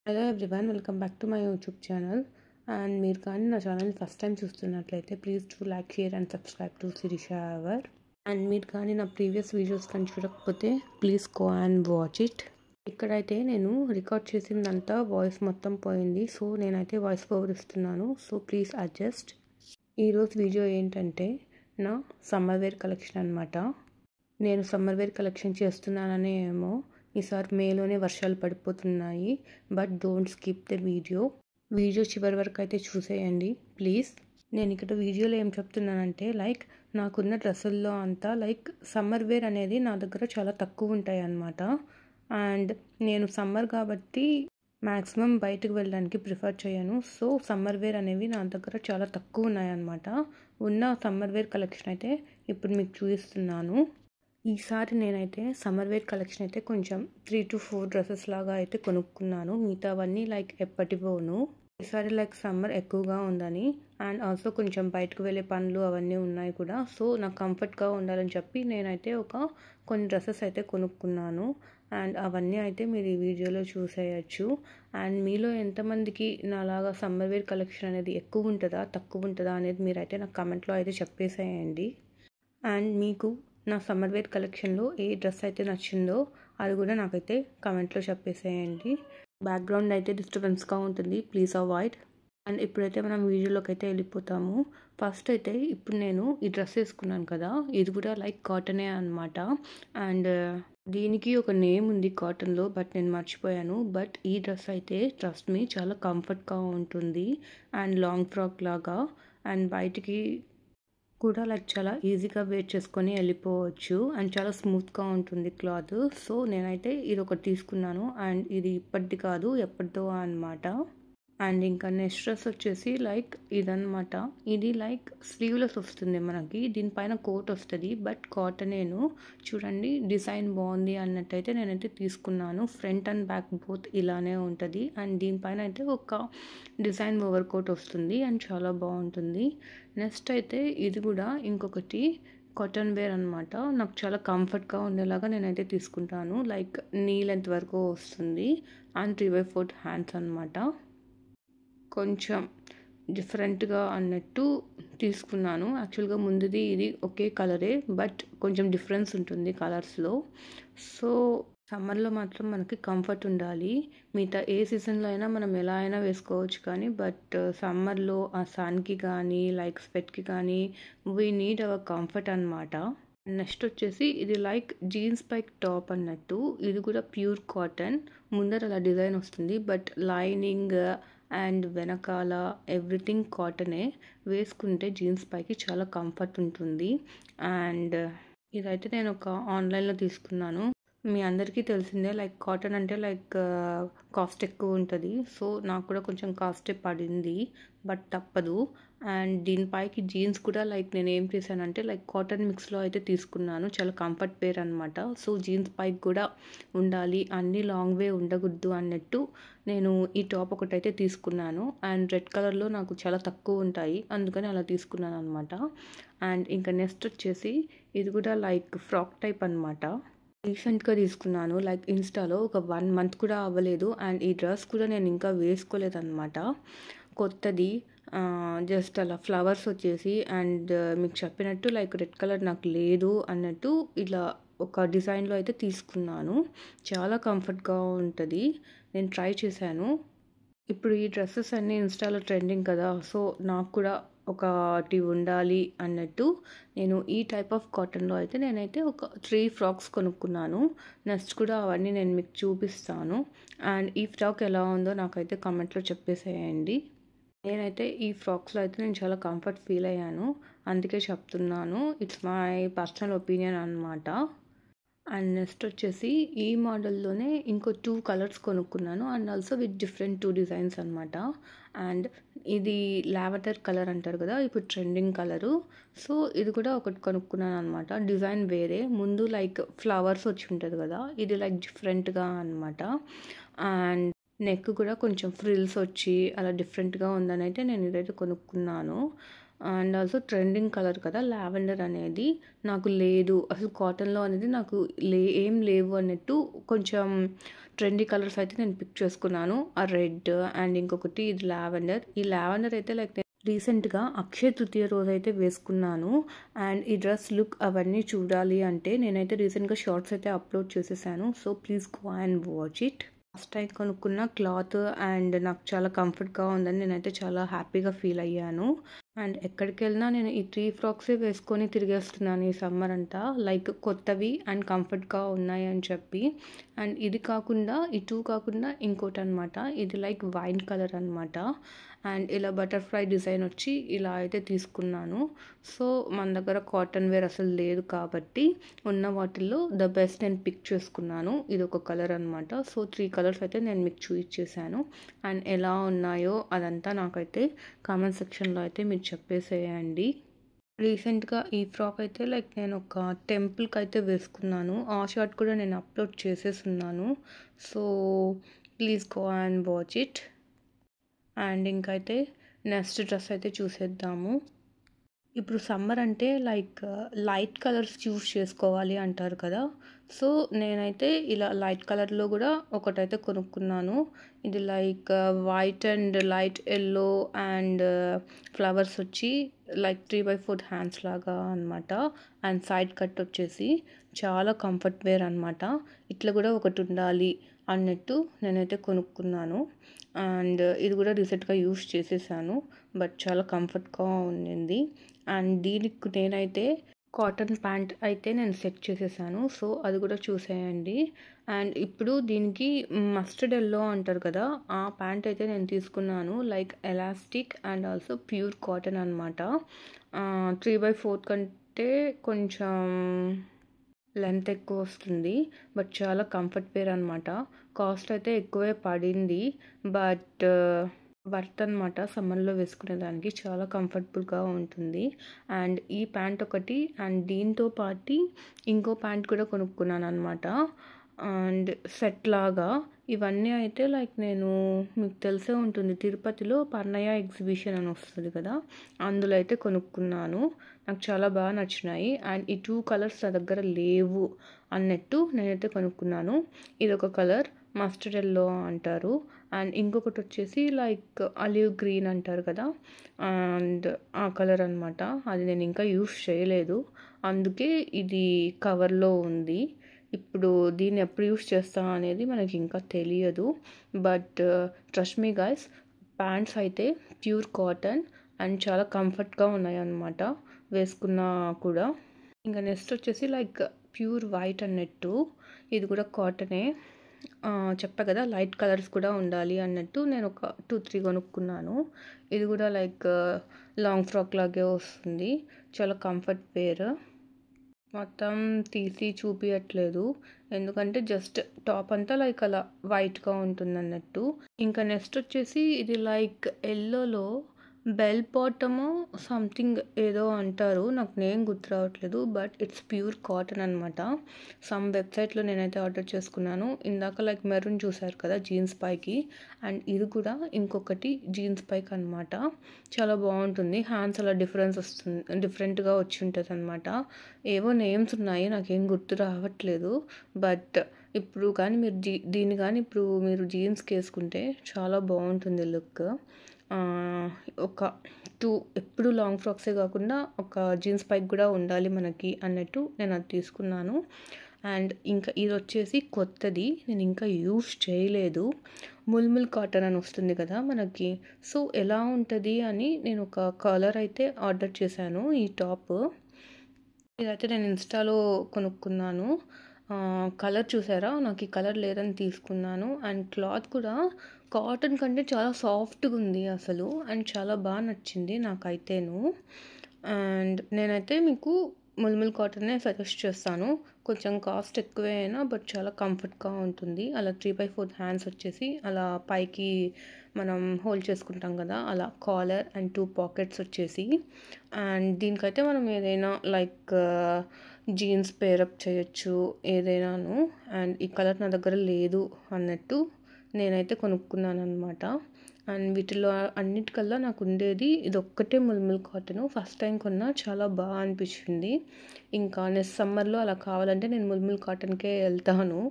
Hello everyone, welcome back to my YouTube channel. And మీరు కానీ నా ఛానల్ ఫస్ట్ టైం చూస్తున్నట్లయితే please to like, share and subscribe to Shirisha hour. And మీరు కానీ నా ప్రీవియస్ వీడియోస్ కానీ చూడకపోతే please go and watch it. ఇక్కడైతే నేను రికార్డ్ చేసిందంతా వాయిస్ మొత్తం పోయింది, సో నేనైతే వాయిస్ ఓవర్ ఇస్తున్నాను, సో ప్లీజ్ అడ్జస్ట్. ఈరోజు వీడియో ఏంటంటే నా సమ్మర్ వేర్ కలెక్షన్ అనమాట. నేను సమ్మర్ వేర్ కలెక్షన్ చేస్తున్నాననే ఏమో ఈసారి మేలోనే వర్షాలు పడిపోతున్నాయి, but don't skip the video చివరి వరకు అయితే చూసేయండి ప్లీజ్. నేను ఇక్కడ వీడియోలో ఏం చెప్తున్నానంటే నాకున్న డ్రెస్సుల్లో అంతా సమ్మర్ వేర్ అనేది నా దగ్గర చాలా తక్కువ ఉంటాయి అన్నమాట. అండ్ నేను సమ్మర్ కాబట్టి మ్యాక్సిమం బయటకు వెళ్ళడానికి ప్రిఫర్ చేయను, సో సమ్మర్ వేర్ అనేవి నా దగ్గర చాలా తక్కువ ఉన్నాయన్నమాట. ఉన్న సమ్మర్ వేర్ కలెక్షన్ అయితే ఇప్పుడు మీకు చూపిస్తున్నాను. ఈసారి నేనైతే సమ్మర్ వేర్ కలెక్షన్ అయితే కొంచెం 3 to 4 డ్రెస్సెస్ లాగా అయితే కొనుక్కున్నాను. మిగతావన్నీ ఎప్పటివోను. ఈసారి సమ్మర్ ఎక్కువగా ఉందని అండ్ ఆల్సో కొంచెం బయటకు వెళ్ళే పనులు అవన్నీ ఉన్నాయి కూడా, సో నాకు కంఫర్ట్గా ఉండాలని చెప్పి నేనైతే కొన్ని డ్రెస్సెస్ అయితే కొనుక్కున్నాను. అండ్ అవన్నీ అయితే మీరు ఈ వీడియోలో చూసేయచ్చు. అండ్ మీలో ఎంతమందికి నాలాగా సమ్మర్ వేర్ కలెక్షన్ అనేది ఎక్కువ ఉంటుందా తక్కువ ఉంటుందా అనేది మీరైతే నాకు కమెంట్లో అయితే చెప్పేసేయండి. అండ్ మీకు నా సమ్మర్ వేర్ కలెక్షన్లో ఏ డ్రెస్ అయితే నచ్చిందో అది కూడా నాకైతే కమెంట్లో చెప్పేసేయండి. బ్యాక్గ్రౌండ్ అయితే డిస్టర్బెన్స్గా ఉంటుంది, ప్లీజ్ అవాయిడ్. అండ్ ఇప్పుడైతే మనం వీడియోలోకి అయితే వెళ్ళిపోతాము. ఫస్ట్ అయితే ఇప్పుడు నేను ఈ డ్రెస్ వేసుకున్నాను కదా, ఇది కూడా కాటనే అనమాట. అండ్ దీనికి ఒక నేమ్ ఉంది కాటన్లో, బట్ నేను మర్చిపోయాను. బట్ ఈ డ్రెస్ అయితే ట్రస్ట్ మీ చాలా కంఫర్ట్గా ఉంటుంది అండ్ లాంగ్ ఫ్రాక్ లాగా, అండ్ బయటికి కూడా చాలా ఈజీగా వేర్ చేసుకొని వెళ్ళిపోవచ్చు అండ్ చాలా స్మూత్గా ఉంటుంది క్లాత్. సో నేనైతే ఇది ఒకటి తీసుకున్నాను అండ్ ఇది ఇప్పటిది కాదు ఎప్పటిదో అనమాట. అండ్ ఇంకా నెక్స్ట్ డ్రెస్ వచ్చేసి ఇదన్నమాట. ఇది స్లీవ్లెస్ వస్తుంది మనకి, దీనిపైన కోట్ వస్తుంది, బట్ కాటనేను. చూడండి డిజైన్ బాగుంది అన్నట్టయితే నేనైతే తీసుకున్నాను. ఫ్రంట్ అండ్ బ్యాక్ బోత్ ఇలానే ఉంటుంది అండ్ దీనిపైన అయితే ఒక డిజైన్ ఓవర్ కోట్ వస్తుంది అండ్ చాలా బాగుంటుంది. నెక్స్ట్ అయితే ఇది కూడా ఇంకొకటి కాటన్ వేర్ అనమాట. నాకు చాలా కంఫర్ట్గా ఉండేలాగా నేనైతే తీసుకుంటాను. నీ లెంత్ వరకు వస్తుంది అండ్ 3/4 హ్యాండ్స్ అనమాట. కొంచెం డిఫరెంట్గా అన్నట్టు తీసుకున్నాను. యాక్చువల్గా ముందుది ఇది ఒకే కలరే, బట్ కొంచెం డిఫరెన్స్ ఉంటుంది కలర్స్లో. సో సమ్మర్లో మాత్రం మనకి కంఫర్ట్ ఉండాలి. మిగతా ఏ సీజన్లో అయినా మనం ఎలా అయినా వేసుకోవచ్చు, కానీ బట్ సమ్మర్లో ఆ సన్కి కానీ స్వెట్కి కానీ వీ నీడ్ అవర్ కంఫర్ట్ అనమాట. నెక్స్ట్ వచ్చేసి ఇది జీన్స్ పైక్ టాప్ అన్నట్టు. ఇది కూడా ప్యూర్ కాటన్. ముందర అలా డిజైన్ వస్తుంది, బట్ లైనింగ్ అండ్ వెనకాల ఎవ్రీథింగ్ కాటనే. వేసుకుంటే జీన్స్ పైకి చాలా కంఫర్ట్ ఉంటుంది. అండ్ ఇదైతే నేను ఆన్లైన్లో తీసుకున్నాను. మీ అందరికీ తెలిసిందే కాటన్ అంటే కాస్ట్ ఎక్కువ ఉంటుంది, సో నాకు కూడా కొంచెం కాస్టే పడింది, బట్ తప్పదు. అండ్ దీనిపైకి జీన్స్ కూడా నేను ఏం చేశానంటే కాటన్ మిక్స్లో అయితే తీసుకున్నాను. చాలా కంఫర్ట్ వేర్ అనమాట. సో జీన్స్ పైకి కూడా ఉండాలి, అన్ని లాంగ్ వే ఉండకూడదు అన్నట్టు నేను ఈ టాప్ ఒకటైతే తీసుకున్నాను. అండ్ రెడ్ కలర్లో నాకు చాలా తక్కువ ఉంటాయి, అందుకని అలా తీసుకున్నాను అనమాట. అండ్ ఇంకా నెక్స్ట్ వచ్చేసి ఇది కూడా ఫ్రాక్ టైప్ అనమాట. రీసెంట్గా తీసుకున్నాను, ఇన్స్టాలో ఒక 1 month కూడా అవ్వలేదు. అండ్ ఈ డ్రెస్ కూడా నేను ఇంకా వేసుకోలేదు అనమాట, కొత్తది. జస్ట్ అలా ఫ్లవర్స్ వచ్చేసి అండ్ మీకు చెప్పినట్టు రెడ్ కలర్ నాకు లేదు అన్నట్టు ఇలా ఒక డిజైన్లో అయితే తీసుకున్నాను. చాలా కంఫర్ట్గా ఉంటుంది, నేను ట్రై చేశాను. ఇప్పుడు ఈ డ్రెస్సెస్ అన్నీ ఇన్స్టాలో ట్రెండింగ్ కదా, సో నాకు కూడా ఒకటి ఉండాలి అన్నట్టు నేను ఈ టైప్ ఆఫ్ కాటన్లో అయితే నేనైతే ఒక 3 ఫ్రాక్స్ కొనుక్కున్నాను. నెక్స్ట్ కూడా అవన్నీ నేను మీకు చూపిస్తాను. అండ్ ఈ ఫ్రాక్ ఎలా ఉందో నాకైతే కామెంట్లో చెప్పేసేయండి. నేనైతే ఈ ఫ్రాక్స్లో అయితే నేను చాలా కంఫర్ట్ ఫీల్ అయ్యాను, అందుకే చెప్తున్నాను. ఇట్స్ మై పర్సనల్ ఒపీనియన్ అనమాట. అండ్ నెక్స్ట్ వచ్చేసి ఈ మోడల్లోనే ఇంకో 2 కలర్స్ కొనుక్కున్నాను and also with different 2 designs అనమాట. అండ్ ఇది లావెండర్ కలర్ అంటారు కదా, ఇప్పుడు ట్రెండింగ్ కలరు. సో ఇది కూడా ఒకటి కొనుక్కున్నాను అనమాట. డిజైన్ వేరే, ముందు ఫ్లవర్స్ వచ్చి ఉంటుంది కదా, ఇది డిఫరెంట్గా అనమాట. అండ్ నెక్ కూడా కొంచెం ఫ్రిల్స్ వచ్చి అలా డిఫరెంట్గా ఉందని అయితే నేను ఇదైతే కొనుక్కున్నాను. అండ్ ఆల్సో ట్రెండింగ్ కలర్ కదా లావెండర్ అనేది. నాకు లేదు అసలు కాటన్లో అనేది నాకు ఏం లేవు అన్నట్టు కొంచెం ట్రెండీ కలర్స్ అయితే నేను పిక్ చేసుకున్నాను. ఆ రెడ్ అండ్ ఇంకొకటి ఇది లావెండర్. ఈ లావెండర్ అయితే లైక్ రీసెంట్గా అక్షయ తృతీయ రోజు అయితే వేసుకున్నాను. అండ్ ఈ డ్రెస్ లుక్ అవన్నీ చూడాలి అంటే నేనైతే రీసెంట్గా షార్ట్స్ అయితే అప్లోడ్ చేసేసాను. So please go and watch it. First time కొనుక్కున్న క్లాత్ అండ్ నాకు చాలా కంఫర్ట్గా ఉందని నేనైతే చాలా హ్యాపీగా ఫీల్ అయ్యాను. అండ్ ఎక్కడికి వెళ్ళినా నేను ఈ 3 ఫ్రాక్సే వేసుకొని తిరిగేస్తున్నాను ఈ సమ్మర్ అంతా, లైక్ కొత్తవి అండ్ కంఫర్ట్గా ఉన్నాయి అని చెప్పి. అండ్ ఇది కాకుండా ఈ 2 కాకుండా ఇంకోటి అనమాట, ఇది లైక్ వైన్ కలర్ అనమాట. అండ్ ఇలా బటర్ఫ్లై డిజైన్ వచ్చి ఇలా అయితే తీసుకున్నాను. సో మన దగ్గర కాటన్ వేర్ అసలు లేదు కాబట్టి ఉన్న వాటిల్లో ద బెస్ట్ నేను పిక్ చేసుకున్నాను. ఇది ఒక కలర్ అనమాట. సో 3 కలర్స్ అయితే నేను మీకు చూపించేసాను. అండ్ ఎలా ఉన్నాయో అదంతా నాకైతే కామెంట్ సెక్షన్లో అయితే మీరు చెప్పేసేయండి. రీసెంట్గా ఈ ఫ్రాక్ అయితే లైక్ నేను ఒక టెంపుల్కి అయితే వేసుకున్నాను. ఆ షార్ట్ కూడా నేను అప్లోడ్ చేసేస్తున్నాను. So please go and watch it. And ఇంకైతే నెక్స్ట్ డ్రెస్ అయితే చూసేద్దాము. ఇప్పుడు సమ్మర్ అంటే లైక్ లైట్ కలర్స్ చూస్ చేసుకోవాలి అంటారు కదా. సో నేనైతే ఇలా లైట్ కలర్లో కూడా ఒకటైతే కొనుక్కున్నాను. ఇది like white and light yellow and flowers వచ్చి లైక్ 3/4 హ్యాండ్స్ లాగా అనమాట. అండ్ సైడ్ కట్ వచ్చేసి చాలా కంఫర్ట్ వేర్ అనమాట. ఇట్లా కూడా ఒకటి ఉండాలి అన్నట్టు నేనైతే కొనుక్కున్నాను. అండ్ ఇది కూడా రీసెంట్గా యూస్ చేసేసాను. బట్ చాలా కంఫర్ట్గా ఉండింది. అండ్ దీనికి నేనైతే కాటన్ ప్యాంట్ అయితే నేను సెట్ చేసేసాను. సో అది కూడా చూసేయండి. అండ్ ఇప్పుడు దీనికి మస్టర్డ్ ఎల్లో అంటారు కదా, ఆ ప్యాంట్ అయితే నేను తీసుకున్నాను. Like elastic and also pure cotton అనమాట. 3/4 కంటే కొంచెం లెంత్ ఎక్కువ వస్తుంది. బట్ చాలా కంఫర్ట్ వేర్ అనమాట. కాస్ట్ అయితే ఎక్కువే పడింది. బట్ వర్త్ అనమాట. సమ్మర్లో వేసుకునేదానికి చాలా కంఫర్టబుల్గా ఉంటుంది. అండ్ ఈ ప్యాంట్ ఒకటి అండ్ దీంతో పాటు ఇంకో ప్యాంట్ కూడా కొనుక్కున్నాను అనమాట. అండ్ సెట్ లాగా ఇవన్నీ అయితే లైక్ నేను, మీకు తెలిసే ఉంటుంది తిరుపతిలో పర్ణయ ఎగ్జిబిషన్ అని వస్తుంది కదా, అందులో అయితే కొనుక్కున్నాను. నాకు చాలా బాగా నచ్చినాయి. అండ్ ఈ 2 కలర్స్ నా దగ్గర లేవు అన్నట్టు నేనైతే కొనుక్కున్నాను. ఇది ఒక కలర్ మస్టర్డ్ ఎల్లో అంటారు. అండ్ ఇంకొకటి వచ్చేసి లైక్ ఆలివ్ గ్రీన్ అంటారు కదా, అండ్ ఆ కలర్ అనమాట. అది నేను ఇంకా యూస్ చేయలేదు, అందుకే ఇది కవర్లో ఉంది. ఇప్పుడు దీన్ని ఎప్పుడు యూస్ చేస్తాం అనేది మనకి ఇంకా తెలియదు. But trust me guys, pants అయితే ప్యూర్ కాటన్ అండ్ చాలా కంఫర్ట్గా ఉన్నాయి అన్నమాట వేసుకున్నా కూడా. ఇంకా నెక్స్ట్ వచ్చేసి లైక్ ప్యూర్ వైట్ అన్నట్టు, ఇది కూడా కాటనే. చెప్పా కదా లైట్ కలర్స్ కూడా ఉండాలి అన్నట్టు నేను ఒక 2-3 కొనుక్కున్నాను. ఇది కూడా లైక్ లాంగ్ ఫ్రాక్ లాగే వస్తుంది. చాలా కంఫర్ట్ వేర్. మొత్తం తీసి చూపించట్లేదు ఎందుకంటే జస్ట్ టాప్ అంతా లైక్ అలా వైట్గా ఉంటుంది అన్నట్టు. ఇంకా నెక్స్ట్ వచ్చేసి ఇది లైక్ ఎల్లోలో బెల్ బాటము సంథింగ్ ఏదో అంటారు, నాకు నేమ్ గుర్తు రావట్లేదు. బట్ ఇట్స్ ప్యూర్ కాటన్ అనమాట. సమ్ వెబ్సైట్లో నేనైతే ఆర్డర్ చేసుకున్నాను. ఇందాక లైక్ మెరూన్ చూసారు కదా జీన్స్ పైకి, అండ్ ఇది కూడా ఇంకొకటి జీన్స్ పైకి అనమాట. చాలా బాగుంటుంది. హ్యాండ్స్ అలా డిఫరెంట్గా వచ్చి ఉంటుంది అనమాట. ఏవో నేమ్స్ ఉన్నాయి, నాకేం గుర్తు రావట్లేదు. బట్ ఇప్పుడు కానీ మీరు దీన్ని కానీ ఇప్పుడు మీరు జీన్స్కి వేసుకుంటే చాలా బాగుంటుంది లుక్. ఒక 2 ఎప్పుడు లాంగ్ ఫ్రాక్సే కాకుండా ఒక జీన్స్ పైకి కూడా ఉండాలి మనకి అన్నట్టు నేను అది తీసుకున్నాను. అండ్ ఇంకా ఇది వచ్చేసి కొత్తది, నేను ఇంకా యూస్ చేయలేదు. ముల్ముల్ కాటన్ అని వస్తుంది కదా మనకి. సో ఎలా ఉంటుంది అని నేను ఒక కలర్ అయితే ఆర్డర్ చేశాను. ఈ టాప్ ఇదైతే నేను ఇన్స్టాలో కొనుక్కున్నాను. కలర్ చూసారా, నాకు ఈ కలర్ లేదని తీసుకున్నాను. అండ్ క్లాత్ కూడా కాటన్ కంటే చాలా సాఫ్ట్గా ఉంది అసలు. అండ్ చాలా బాగా నచ్చింది నాకైతేను. అండ్ నేనైతే మీకు ముల్ముల్ కాటన్నే సజెస్ట్ చేస్తాను. కొంచెం కాస్ట్ ఎక్కువే అయినా బట్ చాలా కంఫర్ట్గా ఉంటుంది. అలా 3/4 హ్యాండ్స్ వచ్చేసి అలా పైకి మనం హోల్డ్ చేసుకుంటాం కదా, అలా కాలర్ అండ్ 2 పాకెట్స్ వచ్చేసి. అండ్ దీనికైతే మనం ఏదైనా లైక్ జీన్స్ పేరప్ చేయొచ్చు ఏదైనాను. అండ్ ఈ కలర్ నా దగ్గర లేదు అన్నట్టు నేనైతే కొనుక్కున్నాను అనమాట. అండ్ వీటిలో అన్నిటికల్లా నాకు ఉండేది ఇది ఒక్కటే ముల్ముల్ కాటన్. ఫస్ట్ టైం కొన్నా, చాలా బాగా అనిపించింది. ఇంకా నెక్స్ట్ సమ్మర్లో అలా కావాలంటే నేను ముల్ముల్ కాటన్కే వెళ్తాను.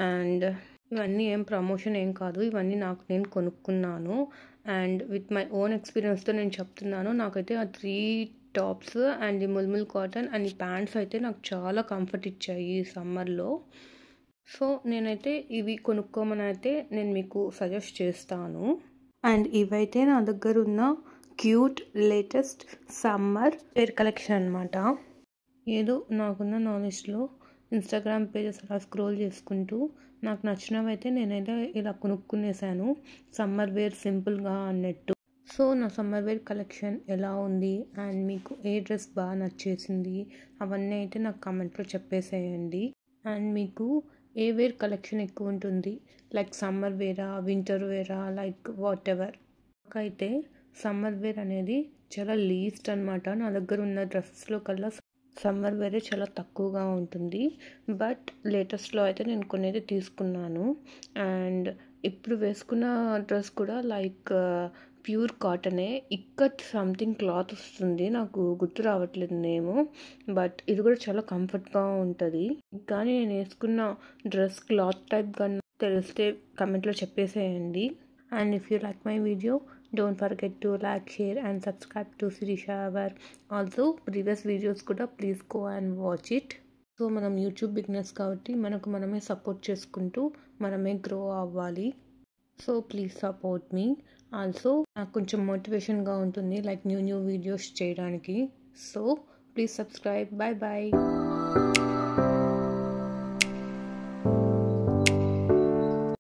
అండ్ ఇవన్నీ ఏం ప్రమోషన్ ఏం కాదు, ఇవన్నీ నాకు నేను కొనుక్కున్నాను. అండ్ విత్ మై ఓన్ ఎక్స్పీరియన్స్తో నేను చెప్తున్నాను. నాకైతే ఆ 3 టాప్స్ అండ్ ఈ ముల్ముల్ కాటన్ అండ్ ఈ ప్యాంట్స్ అయితే నాకు చాలా కంఫర్ట్ ఇచ్చాయి ఈ సమ్మర్లో. సో నేనైతే ఇవి కొనుక్కోమని అయితే నేను మీకు సజెస్ట్ చేస్తాను. అండ్ ఇవైతే నా దగ్గర ఉన్న cute latest summer wear collection అనమాట. ఏదో నాకున్న నాలెడ్జ్లో ఇన్స్టాగ్రామ్ పేజెస్ అలా స్క్రోల్ చేసుకుంటూ నాకు నచ్చినవి అయితే నేనైతే ఇలా కొనుక్కునేసాను, సమ్మర్ వేర్ సింపుల్గా అన్నట్టు. సో నా సమ్మర్ వేర్ కలెక్షన్ ఎలా ఉంది అండ్ మీకు ఏ డ్రెస్ బాగా నచ్చేసింది అవన్నీ అయితే నాకు కామెంట్లో చెప్పేసేయండి. అండ్ మీకు ఏ వేర్ కలెక్షన్ ఎక్కువ ఉంటుంది, లైక్ సమ్మర్ వేరా, వింటర్ వేరా, లైక్ వాట్ ఎవర్. నాకైతే సమ్మర్ వేర్ అనేది చాలా లీస్ట్ అనమాట. నా దగ్గర ఉన్న డ్రెస్సెస్లో కల్లా సమ్మర్ వేరే చాలా తక్కువగా ఉంటుంది. బట్ లేటెస్ట్లో అయితే నేను కొన్ని అయితే తీసుకున్నాను. అండ్ ఇప్పుడు వేసుకున్న డ్రెస్ కూడా లైక్ ప్యూర్ కాటనే, ఇక్కత్ సంథింగ్ క్లాత్ వస్తుంది, నాకు గుర్తు రావట్లేదు నేము. బట్ ఇది కూడా చాలా కంఫర్ట్గా ఉంటుంది. కానీ నేను వేసుకున్న డ్రెస్ క్లాత్ టైప్ కన్నా తెలిస్తే కమెంట్లో చెప్పేసేయండి. And if you like my video, don't forget to like, share and subscribe to Sirisha Avar. Also previous videos కూడా please go and watch it. So మనం యూట్యూబ్ బిగినర్స్ కాబట్టి మనకు మనమే సపోర్ట్ చేసుకుంటూ మనమే గ్రో అవ్వాలి. So please support me. Also నాకు కొంచెం మోటివేషన్గా ఉంటుంది లైక్ న్యూ వీడియోస్ చేయడానికి. So please subscribe. Bye bye.